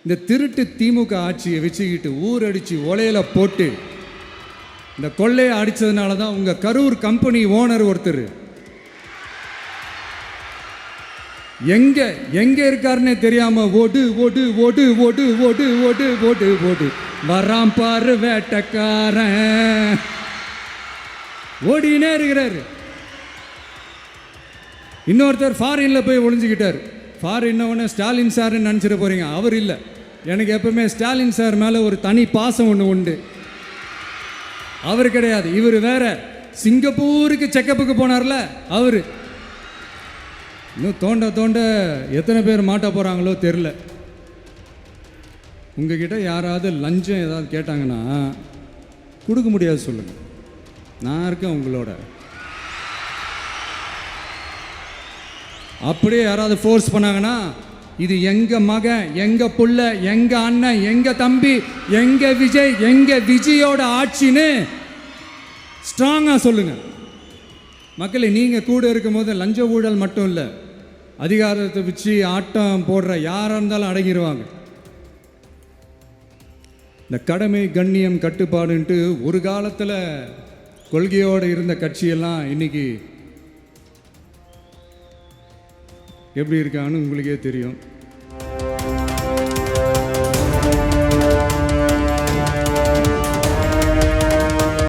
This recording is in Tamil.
இந்த திருட்டு திமுக ஆட்சியை வச்சுக்கிட்டு ஊரடிச்சு ஒலையில போட்டு இந்த கொள்ளையை அடித்ததுனால தான் உங்கள் கரூர் கம்பெனி ஓனர் ஒருத்தர் எங்கே இருக்காருன்னே தெரியாமல் ஓடு ஓடு ஓடு ஓடு ஓடு ஓடு ஓடு ஓடு வராம் பாரு வேட்டக்காரன் ஓடினே இருக்கிறாரு. இன்னொருத்தர் ஃபாரினில் போய் ஒளிஞ்சுக்கிட்டார். ஃபாரின்னவொன்னே ஸ்டாலின் சார்ன்னு நினச்சிட்டு போகிறீங்க. அவர் இல்லை. எனக்கு எப்பவுமே ஸ்டாலின் சார் மேலே ஒரு தனி பாசம் ஒன்று உண்டு. அவர் கிடையாது, இவர் வேற. சிங்கப்பூருக்கு செக்கப்புக்கு போனார்ல அவர். இன்னும் தோண்ட தோண்ட எத்தனை பேர் மாட்ட போகிறாங்களோ தெரில. உங்ககிட்ட யாராவது லஞ்சம் ஏதாவது கேட்டாங்கன்னா கொடுக்க முடியாது சொல்லுங்கள், நான் இருக்கேன் உங்களோட. அப்படியே யாராவது ஃபோர்ஸ் பண்ணாங்கன்னா இது எங்கள் மகன், எங்கள் புள்ள, எங்கள் அண்ணன், எங்கள் தம்பி, எங்கள் விஜய், எங்கள் விஜயோட ஆட்சின்னு ஸ்ட்ராங்காக சொல்லுங்கள். மக்களை நீங்கள் கூட இருக்கும் போது லஞ்ச ஊழல் மட்டும் இல்லை, அதிகாரத்தை வச்சு ஆட்டம் போடுற யாராக இருந்தாலும் அடங்கிடுவாங்க. இந்த கடமை கண்ணியம் கட்டுப்பாடுன்ட்டு ஒரு காலத்தில் கொள்கையோடு இருந்த கட்சியெல்லாம் இன்னைக்கு எப்படி இருக்கான்னு உங்களுக்கே தெரியும்.